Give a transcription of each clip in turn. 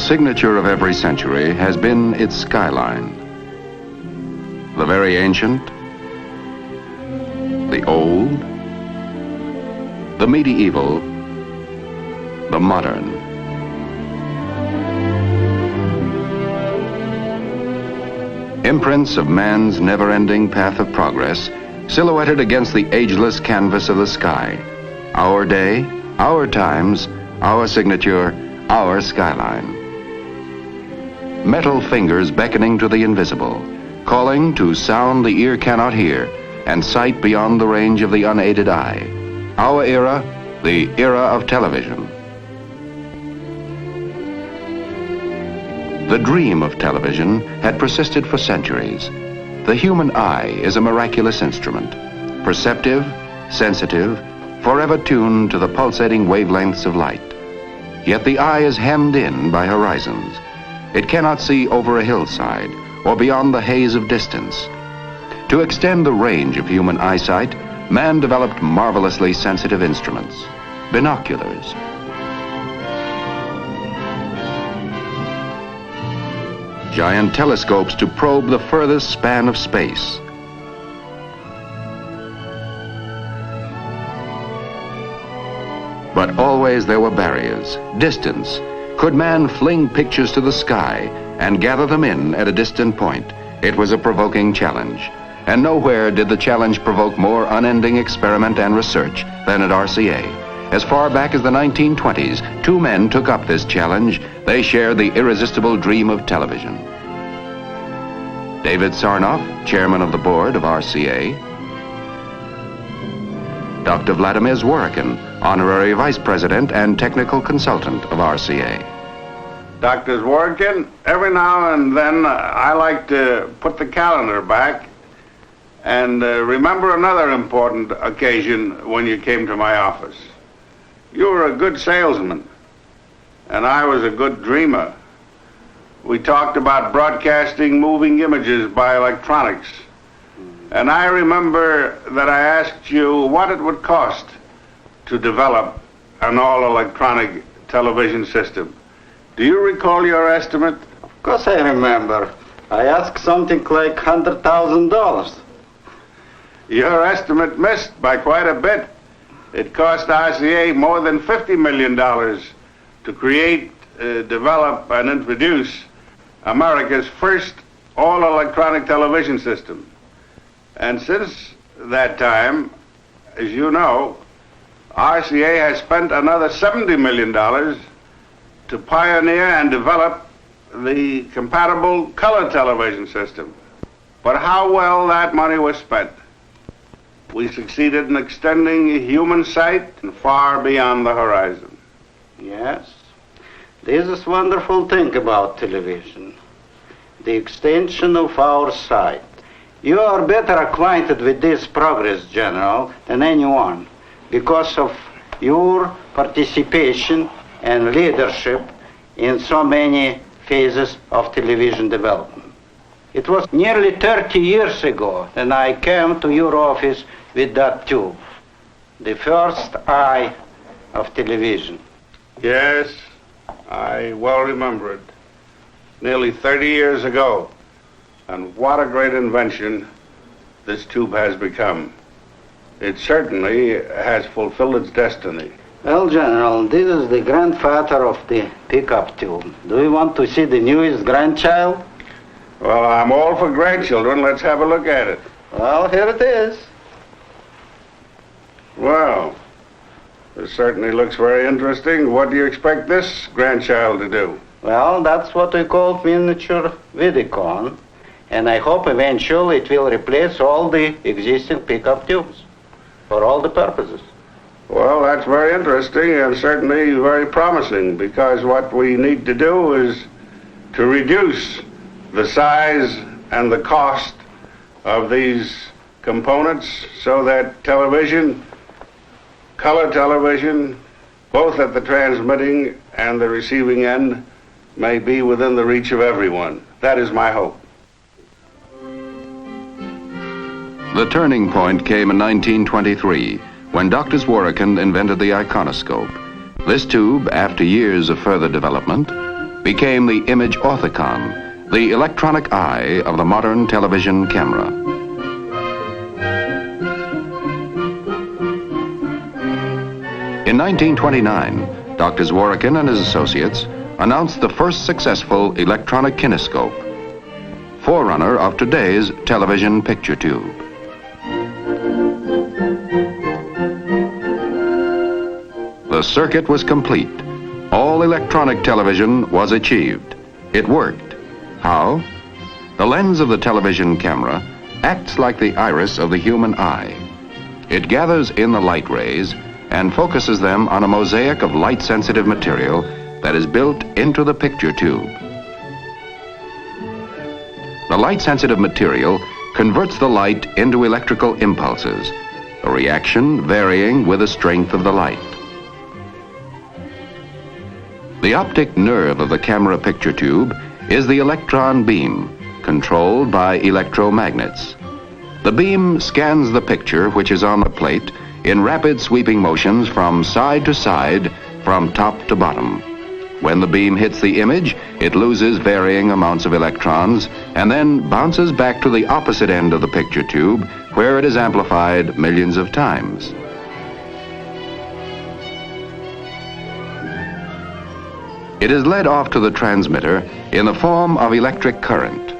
signature of every century has been its skyline. The very ancient, the old, the medieval, the modern. Imprints of man's never-ending path of progress, silhouetted against the ageless canvas of the sky. Our day, our times, our signature, our skyline. Metal fingers beckoning to the invisible, calling to sound the ear cannot hear and sight beyond the range of the unaided eye. Our era, the era of television. The dream of television had persisted for centuries. The human eye is a miraculous instrument, perceptive, sensitive, forever tuned to the pulsating wavelengths of light. Yet the eye is hemmed in by horizons. It cannot see over a hillside or beyond the haze of distance. To extend the range of human eyesight, man developed marvelously sensitive instruments, binoculars. Giant telescopes to probe the furthest span of space. But always there were barriers, distance. Could man fling pictures to the sky and gather them in at a distant point? It was a provoking challenge. And nowhere did the challenge provoke more unending experiment and research than at RCA. As far back as the 1920s, two men took up this challenge. They shared the irresistible dream of television. David Sarnoff, chairman of the board of RCA. Dr. Vladimir Zworykin, honorary vice president and technical consultant of RCA. Dr. Zworykin, every now and then I like to put the calendar back and remember another important occasion when you came to my office. You were a good salesman, and I was a good dreamer. We talked about broadcasting moving images by electronics. And I remember that I asked you what it would cost to develop an all-electronic television system. Do you recall your estimate? Of course I remember. I asked something like $100,000. Your estimate missed by quite a bit. It cost RCA more than $50 million to create, develop, and introduce America's first all-electronic television system. And since that time, as you know, RCA has spent another $70 million to pioneer and develop the compatible color television system. But how well that money was spent. We succeeded in extending human sight far beyond the horizon. Yes. This is wonderful thing about television. The extension of our sight. You are better acquainted with this progress, General, than anyone because of your participation and leadership in so many phases of television development. It was nearly 30 years ago that I came to your office with that tube, the first eye of television. Yes, I well remember it. Nearly 30 years ago. And what a great invention this tube has become. It certainly has fulfilled its destiny. Well, General, this is the grandfather of the pickup tube. Do you want to see the newest grandchild? Well, I'm all for grandchildren. Let's have a look at it. Well, here it is. Well, this certainly looks very interesting. What do you expect this grandchild to do? Well, that's what we call miniature Vidicon. And I hope eventually it will replace all the existing pickup tubes for all the purposes. Well, that's very interesting and certainly very promising, because what we need to do is to reduce the size and the cost of these components so that television, color television, both at the transmitting and the receiving end, may be within the reach of everyone. That is my hope. The turning point came in 1923 when Dr. Zworykin invented the iconoscope. This tube, after years of further development, became the image orthicon, the electronic eye of the modern television camera. In 1929, Dr. Zworykin and his associates announced the first successful electronic kinescope, forerunner of today's television picture tube. The circuit was complete. All electronic television was achieved. It worked. How? The lens of the television camera acts like the iris of the human eye. It gathers in the light rays and focuses them on a mosaic of light-sensitive material that is built into the picture tube. The light-sensitive material converts the light into electrical impulses, a reaction varying with the strength of the light. The optic nerve of the camera picture tube is the electron beam, controlled by electromagnets. The beam scans the picture, which is on the plate, in rapid sweeping motions from side to side, from top to bottom. When the beam hits the image, it loses varying amounts of electrons and then bounces back to the opposite end of the picture tube, where it is amplified millions of times. It is led off to the transmitter in the form of electric current.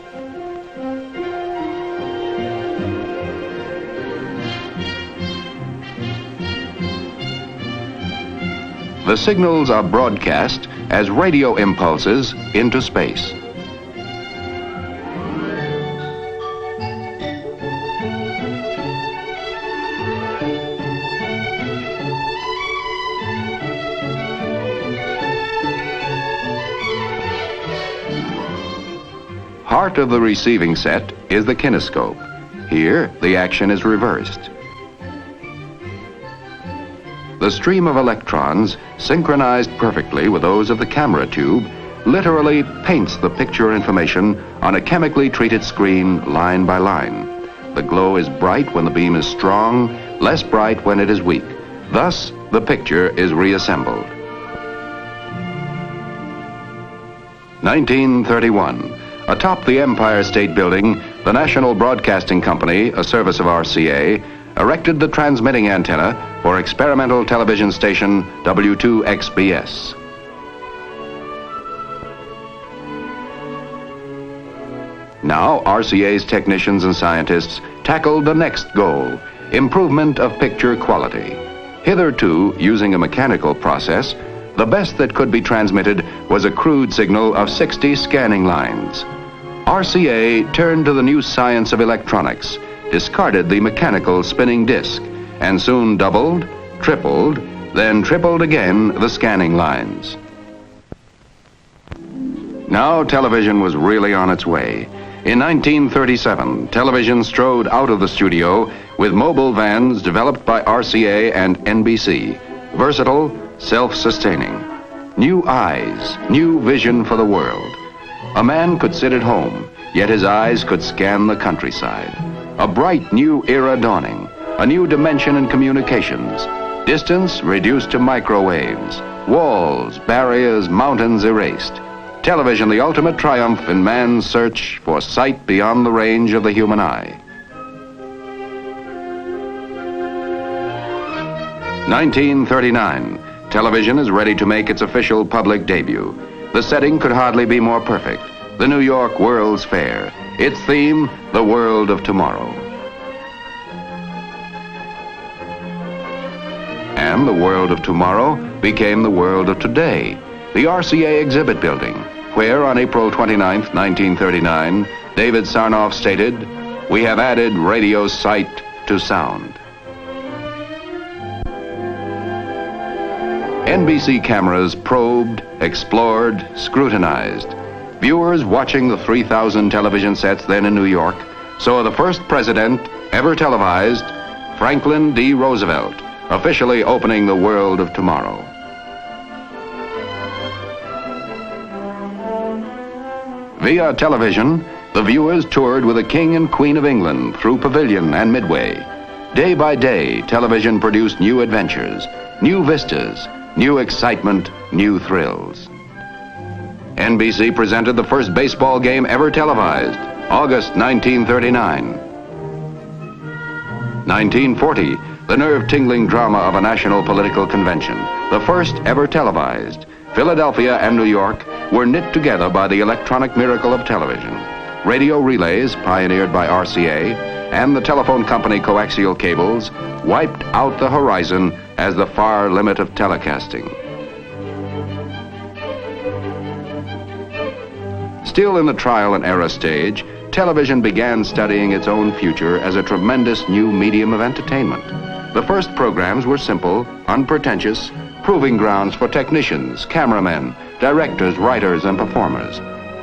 The signals are broadcast as radio impulses into space. Heart of the receiving set is the kinescope. Here, the action is reversed. The stream of electrons, synchronized perfectly with those of the camera tube, literally paints the picture information on a chemically treated screen line by line. The glow is bright when the beam is strong, less bright when it is weak. Thus, the picture is reassembled. 1931. Atop the Empire State Building, the National Broadcasting Company, a service of RCA, erected the transmitting antenna for experimental television station W2XBS. Now, RCA's technicians and scientists tackled the next goal, improvement of picture quality. Hitherto, using a mechanical process, the best that could be transmitted was a crude signal of 60 scanning lines. RCA turned to the new science of electronics, discarded the mechanical spinning disc, and soon doubled, tripled, then tripled again the scanning lines. Now television was really on its way. In 1937, television strode out of the studio with mobile vans developed by RCA and NBC, versatile, self-sustaining. New eyes, new vision for the world. A man could sit at home, yet his eyes could scan the countryside. A bright new era dawning, a new dimension in communications. Distance reduced to microwaves, walls, barriers, mountains erased. Television, the ultimate triumph in man's search for sight beyond the range of the human eye. 1939. Television is ready to make its official public debut. The setting could hardly be more perfect. The New York World's Fair. Its theme, the world of tomorrow. And the world of tomorrow became the world of today. The RCA exhibit building, where on April 29, 1939, David Sarnoff stated, "We have added radio sight to sound." NBC cameras probed, explored, scrutinized. Viewers watching the 3,000 television sets then in New York saw the first president ever televised, Franklin D. Roosevelt, officially opening the world of tomorrow. Via television, the viewers toured with the King and Queen of England through Pavilion and Midway. Day by day, television produced new adventures, new vistas, new excitement, new thrills. NBC presented the first baseball game ever televised, August 1939. 1940, the nerve-tingling drama of a national political convention, the first ever televised. Philadelphia and New York were knit together by the electronic miracle of television. Radio relays, pioneered by RCA, and the telephone company coaxial cables, wiped out the horizon as the far limit of telecasting. Still in the trial and error stage, television began studying its own future as a tremendous new medium of entertainment. The first programs were simple, unpretentious, proving grounds for technicians, cameramen, directors, writers, and performers.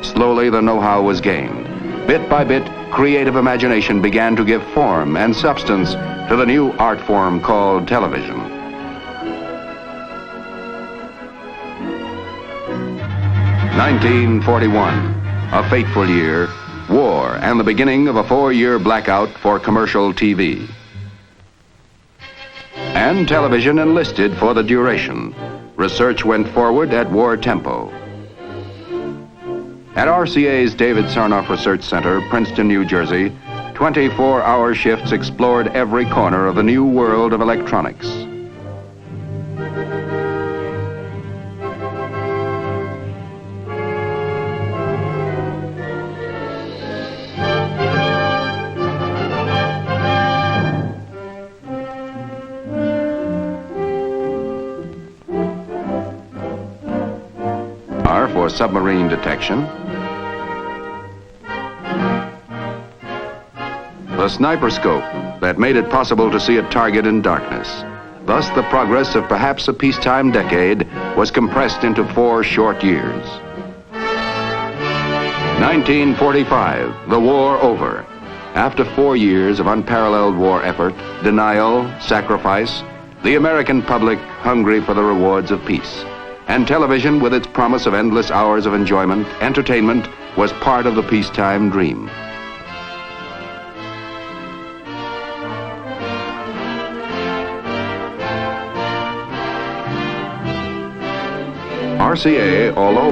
Slowly, the know-how was gained. Bit by bit, creative imagination began to give form and substance to the new art form called television. (1941), a fateful year, war, and the beginning of a 4-year blackout for commercial TV. And television enlisted for the duration. Research went forward at war tempo. At RCA's David Sarnoff Research Center, Princeton, New Jersey, 24-hour shifts explored every corner of the new world of electronics. For submarine detection, the sniper scope that made it possible to see a target in darkness. Thus, the progress of perhaps a peacetime decade was compressed into 4 short years. 1945, the war over. After 4 years of unparalleled war effort, denial, sacrifice, the American public hungry for the rewards of peace. And television, with its promise of endless hours of enjoyment, entertainment, was part of the peacetime dream. RCA, although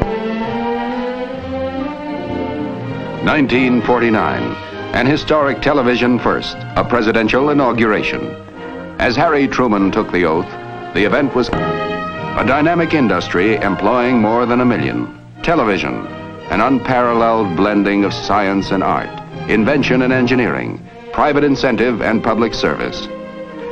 1949, an historic television first, a presidential inauguration. As Harry Truman took the oath, the event was a dynamic industry employing more than 1 million. Television, an unparalleled blending of science and art, invention and engineering, private incentive and public service.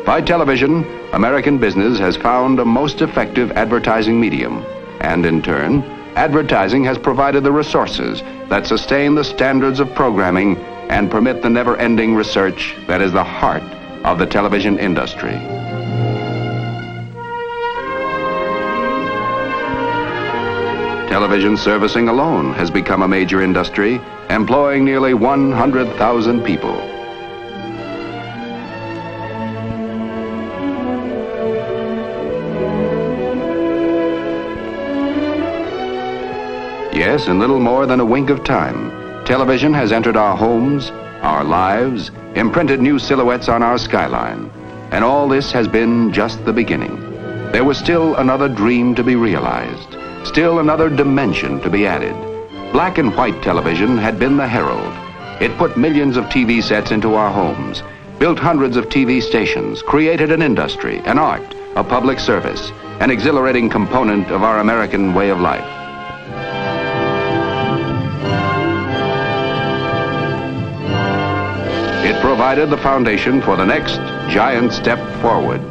By television, American business has found a most effective advertising medium, and in turn, advertising has provided the resources that sustain the standards of programming and permit the never-ending research that is the heart of the television industry. Television servicing alone has become a major industry, employing nearly 100,000 people. Yes, in little more than a wink of time, television has entered our homes, our lives, imprinted new silhouettes on our skyline. And all this has been just the beginning. There was still another dream to be realized. Still another dimension to be added. Black and white television had been the herald. It put millions of TV sets into our homes, built hundreds of TV stations, created an industry, an art, a public service, an exhilarating component of our American way of life. It provided the foundation for the next giant step forward.